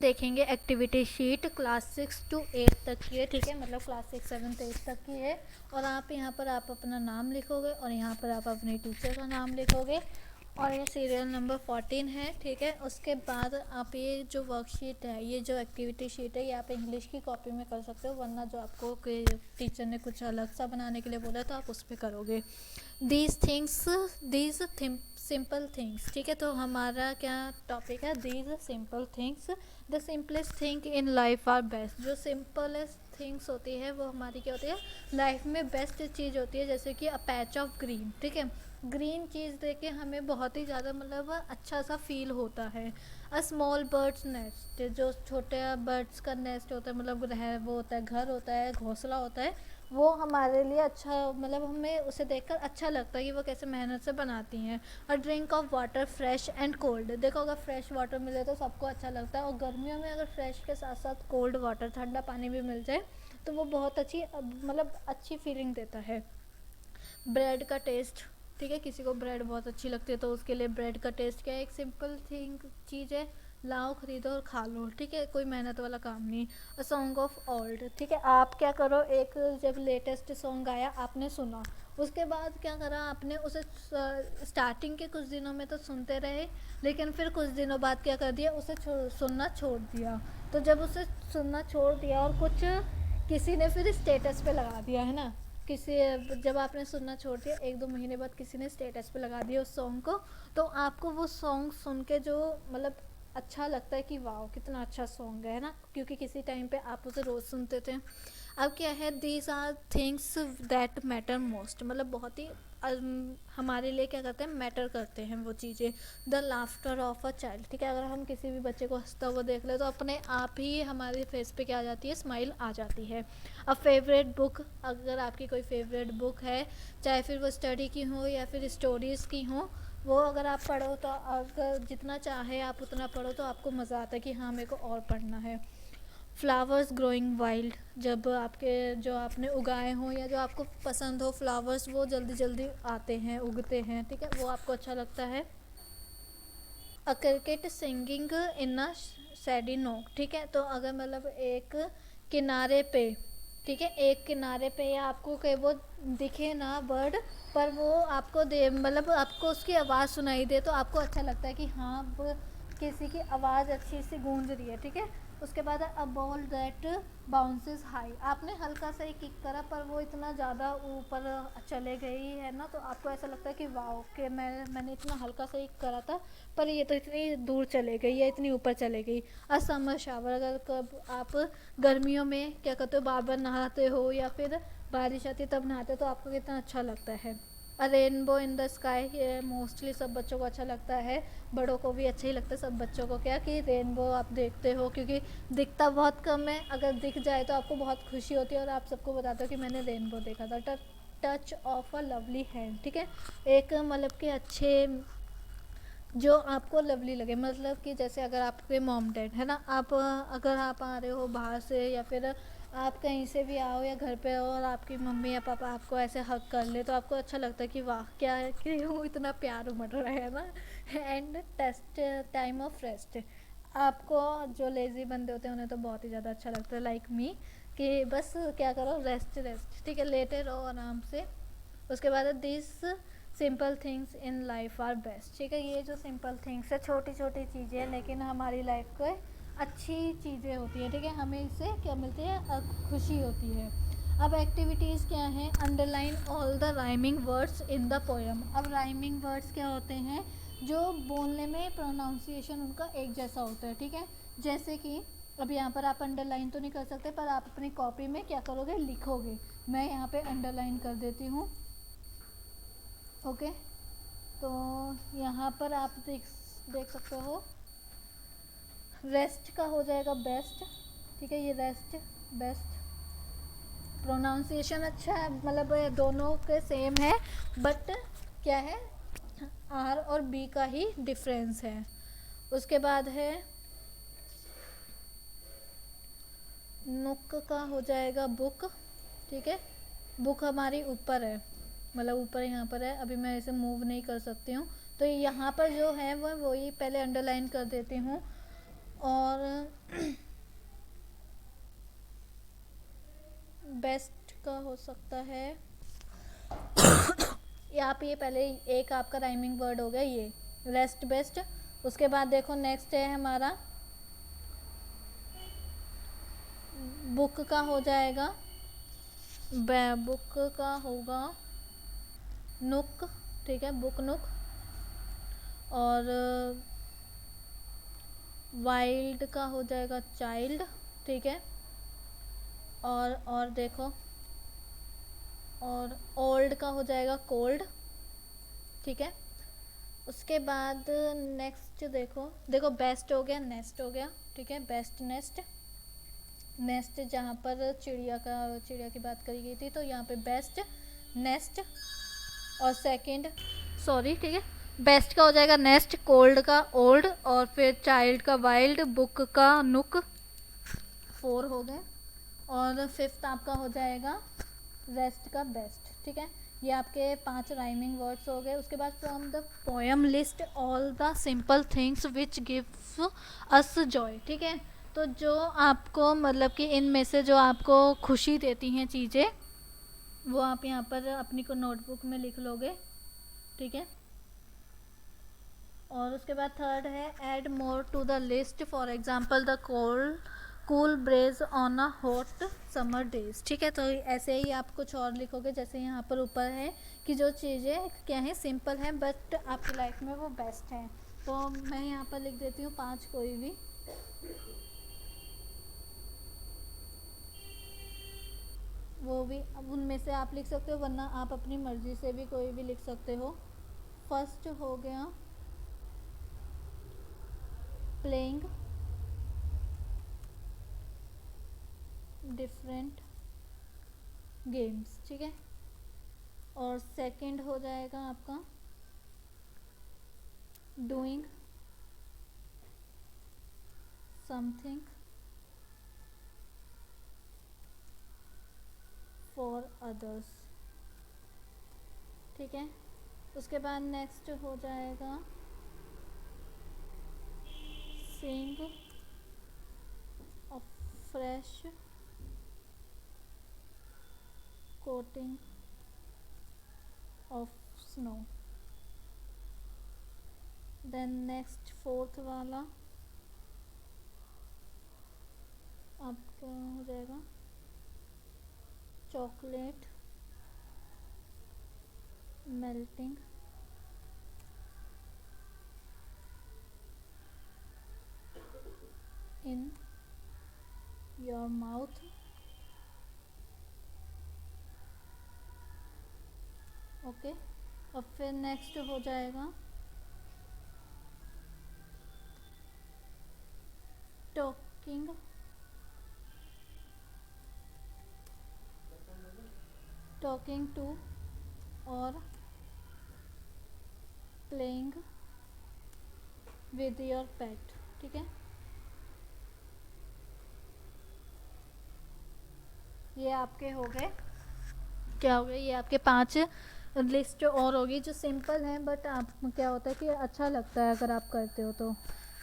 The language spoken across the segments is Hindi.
देखेंगे एक्टिविटी शीट क्लास 6 to 8 तक की है, ठीक है। मतलब क्लास 6, 7, 8 तक की है। और आप यहाँ पर आप अपना नाम लिखोगे और यहाँ पर आप अपने टीचर का नाम लिखोगे और ये सीरियल नंबर 14 है, ठीक है। उसके बाद आप ये जो वर्कशीट है, ये जो एक्टिविटी शीट है, ये आप इंग्लिश की कॉपी में कर सकते हो, वरना जो आपको टीचर ने कुछ अलग सा बनाने के लिए बोला तो आप उस पर करोगे। दीज सिंपल थिंग्स, ठीक है। तो हमारा क्या टॉपिक है, these simple things the simplest thing in life are best. जो सिंपलेस्ट थिंग्स होती है वो हमारी क्या होती है, लाइफ में बेस्ट चीज़ होती है। जैसे कि अ पैच ऑफ ग्रीन, ठीक है। ग्रीन चीज़ देख के हमें बहुत ही ज़्यादा मतलब अच्छा सा फील होता है। अ स्मॉल बर्ड्स नेस्ट, जो छोटे बर्ड्स का नेस्ट होता है, मतलब वो होता है, घर होता है, घोंसला होता है, वो हमारे लिए अच्छा, मतलब हमें उसे देखकर अच्छा लगता है कि वो कैसे मेहनत से बनाती हैं। और drink of water fresh and cold, देखो अगर फ्रेश वाटर मिले तो सबको अच्छा लगता है, और गर्मियों में अगर फ्रेश के साथ साथ कोल्ड वाटर, ठंडा पानी भी मिल जाए तो वो बहुत अच्छी, मतलब अच्छी फीलिंग देता है। ब्रेड का टेस्ट, ठीक है, किसी को ब्रेड बहुत अच्छी लगती है तो उसके लिए ब्रेड का टेस्ट क्या है, एक सिंपल थिंग चीज़ है, लाओ खरीदो और खा लो, ठीक है, कोई मेहनत वाला काम नहीं। अ सॉन्ग ऑफ ओल्ड, ठीक है, आप क्या करो, एक जब लेटेस्ट सॉन्ग आया आपने सुना, उसके बाद क्या करा आपने उसे, स्टार्टिंग के कुछ दिनों में तो सुनते रहे, लेकिन फिर कुछ दिनों बाद क्या कर दिया, उसे सुनना छोड़ दिया। तो जब उसे सुनना छोड़ दिया और कुछ किसी ने फिर स्टेटस पे लगा दिया, है ना, किसी, जब आपने सुनना छोड़ दिया 1-2 महीने बाद किसी ने स्टेटस पे लगा दिया उस सॉन्ग को, तो आपको वो सॉन्ग सुन के जो मतलब अच्छा लगता है कि वाह कितना अच्छा सॉन्ग है ना, क्योंकि किसी टाइम पे आप उसे रोज़ सुनते थे। अब क्या है, these are things that matter most, मतलब बहुत ही हमारे लिए क्या करते हैं, मैटर करते हैं वो चीज़ें। The laughter of a child, ठीक है, अगर हम किसी भी बच्चे को हंसता हुआ देख ले तो अपने आप ही हमारे फेस पे क्या आ जाती है, स्माइल आ जाती है। अ फेवरेट बुक, अगर आपकी कोई फेवरेट बुक है, चाहे फिर वो स्टडी की हो या फिर स्टोरीज़ की हो, वो अगर आप पढ़ो तो अगर जितना चाहे आप उतना पढ़ो तो आपको मज़ा आता है कि हाँ मेरे को और पढ़ना है। फ्लावर्स ग्रोइंग वाइल्ड, जब आपके जो आपने उगाए हों या जो आपको पसंद हो फ्लावर्स, वो जल्दी जल्दी आते हैं, उगते हैं, ठीक है, वो आपको अच्छा लगता है। अ क्रिकेट सिंगिंग इन अ सैडी नोक, ठीक है, तो अगर मतलब एक किनारे पे, ठीक है, एक किनारे पे या आपको कहीं वो दिखे ना बर्ड, पर वो आपको दे, मतलब आपको उसकी आवाज़ सुनाई दे तो आपको अच्छा लगता है कि हाँ वो किसी की आवाज़ अच्छी सी गूंज रही है, ठीक है। उसके बाद a ball that bounces high, आपने हल्का सा ही किक करा पर वो इतना ज़्यादा ऊपर चले गई है ना, तो आपको ऐसा लगता है कि वाह कि मैंने इतना हल्का सा ही करा था पर ये तो इतनी दूर चले गई या इतनी ऊपर चले गई। अ समर शावर, अगर कब आप गर्मियों में क्या करते हो, बार बार नहाते हो या फिर बारिश आती है तब नहाते हो तो आपको कितना अच्छा लगता है। अ रेनबो इन द स्काई, ये मोस्टली सब बच्चों को अच्छा लगता है, बड़ों को भी अच्छा ही लगता है, सब बच्चों को क्या कि रेनबो आप देखते हो, क्योंकि दिखता बहुत कम है, अगर दिख जाए तो आपको बहुत खुशी होती है और आप सबको बताते हो कि मैंने रेनबो देखा था। Touch of a lovely hand, ठीक है, एक मतलब कि अच्छे, जो आपको लवली लगे, मतलब कि जैसे अगर आपके मॉम डैड है ना, आप अगर आप आ रहे हो बाहर से या फिर आप कहीं से भी आओ या घर पे हो और आपकी मम्मी या पापा आपको ऐसे हक कर ले तो आपको अच्छा लगता है कि वाह क्या है कि वो इतना प्यार उमड़ रहा है ना। And test time of rest, आपको जो लेज़ी बंदे होते हैं उन्हें तो बहुत ही ज़्यादा अच्छा लगता है, लाइक मी, कि बस क्या करो, रेस्ट रेस्ट, ठीक है, लेटे रहो आराम से। उसके बाद this simple things in life are best, ठीक है, ये जो सिंपल थिंग्स है, छोटी छोटी चीज़ें हैं लेकिन हमारी लाइफ को अच्छी चीज़ें होती हैं, ठीक है, हमें इससे क्या मिलती है, खुशी होती है। अब एक्टिविटीज़ क्या हैं, underline all the rhyming words in the poem. अब राइमिंग वर्ड्स क्या होते हैं, जो बोलने में प्रोनाउंसिएशन उनका एक जैसा होता है, ठीक है। जैसे कि अब यहाँ पर आप अंडरलाइन तो नहीं कर सकते पर आप अपनी कॉपी में क्या करोगे, लिखोगे, मैं यहाँ पे अंडरलाइन कर देती हूँ, ओके। तो यहाँ पर आप देख देख सकते हो, रेस्ट का हो जाएगा बेस्ट, ठीक है, ये रेस्ट बेस्ट, प्रोनाउंसिएशन अच्छा है, मतलब दोनों के सेम है, बट क्या है, आर और बी का ही डिफरेंस है। उसके बाद है नुक का हो जाएगा बुक, ठीक है, बुक हमारी ऊपर है, मतलब ऊपर यहाँ पर है, अभी मैं इसे मूव नहीं कर सकती हूँ, तो यहाँ पर जो है वो वही पहले अंडरलाइन कर देती हूँ। और बेस्ट का हो सकता है यहाँ पे, ये पहले एक आपका राइमिंग वर्ड हो गया ये रेस्ट बेस्ट। उसके बाद देखो नेक्स्ट है हमारा बुक का हो जाएगा, बुक का होगा नुक, ठीक है, बुक नुक। और वाइल्ड का हो जाएगा चाइल्ड, ठीक है। और देखो, और ओल्ड का हो जाएगा कोल्ड, ठीक है। उसके बाद नेक्स्ट देखो बेस्ट हो गया, नेस्ट हो गया, ठीक है, बेस्ट नेस्ट। नेस्ट जहाँ पर चिड़िया की बात करी गई थी, तो यहाँ पे बेस्ट नेस्ट। और सेकंड सॉरी, ठीक है, बेस्ट का हो जाएगा नेस्ट, कोल्ड का ओल्ड, और फिर चाइल्ड का वाइल्ड, बुक का नुक, 4 हो गए। और फिफ्थ आपका हो जाएगा रेस्ट का बेस्ट, ठीक है। ये आपके 5 राइमिंग वर्ड्स हो गए। उसके बाद from the poem list all the simple things which give us Joy, ठीक है। तो जो आपको मतलब कि इनमें से जो आपको खुशी देती हैं चीज़ें, वो आप यहाँ पर अपनी को नोटबुक में लिख लोगे, ठीक है। और उसके बाद थर्ड है add more to the list, for example the cool breeze on a hot summer days, ठीक है। तो ऐसे ही आप कुछ और लिखोगे, जैसे यहाँ पर ऊपर है कि जो चीज़ें क्या है सिंपल हैं बट आपकी लाइफ में वो बेस्ट हैं। तो मैं यहाँ पर लिख देती हूँ 5 कोई भी, वो भी अब उनमें से आप लिख सकते हो, वरना आप अपनी मर्ज़ी से भी कोई भी लिख सकते हो। फर्स्ट हो गया प्लेइंग डिफरेंट गेम्स, ठीक है। और सेकंड हो जाएगा आपका डूइंग समथिंग फॉर अदर्स, ठीक है। उसके बाद नेक्स्ट हो जाएगा seeing a fresh coating of snow. Then next fourth वाला आपका हो जाएगा chocolate melting in your mouth, okay. और फिर नेक्स्ट हो जाएगा टॉकिंग टू और प्लेइंग विद योर पेट, ठीक है। ये आपके हो गए, क्या हो गए, ये आपके 5 लिस्ट और होगी जो सिंपल हैं बट आप क्या होता है कि अच्छा लगता है अगर आप करते हो तो।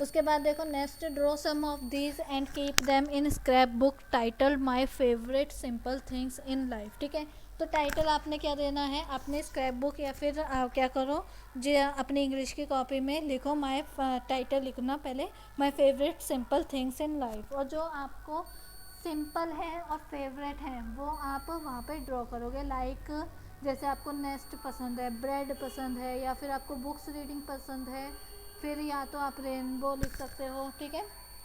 उसके बाद देखो next draw some of these and keep them in scrapbook title my favourite simple things in life, ठीक है। तो टाइटल आपने क्या देना है, अपने स्क्रैप बुक या फिर क्या करो जो अपनी इंग्लिश की कॉपी में लिखो माय टाइटल लिखना पहले, my favourite simple things in life. और जो आपको सिंपल है और फेवरेट है वो आप वहाँ पे ड्रॉ करोगे। लाइक जैसे आपको नेस्ट पसंद है, ब्रेड पसंद है, या फिर आपको बुक्स रीडिंग पसंद है, फिर या तो आप रेनबो लिख सकते हो, ठीक है।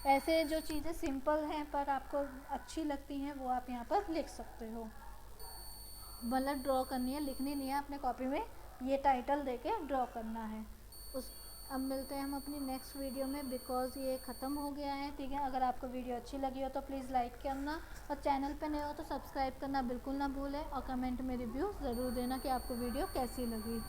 ऐसे जो चीज़ें सिंपल हैं पर आपको अच्छी लगती हैं वो आप यहाँ पर लिख सकते हो। मतलब ड्रॉ करनी है, लिखनी नहीं है, अपने कॉपी में ये टाइटल देके ड्रॉ करना है। उस अब मिलते हैं हम अपनी नेक्स्ट वीडियो में, बिकॉज़ ये ख़त्म हो गया है, ठीक है। अगर आपको वीडियो अच्छी लगी हो तो प्लीज़ लाइक करना, और चैनल पे नए हो तो सब्सक्राइब करना बिल्कुल ना भूलें, और कमेंट में रिव्यू ज़रूर देना कि आपको वीडियो कैसी लगी।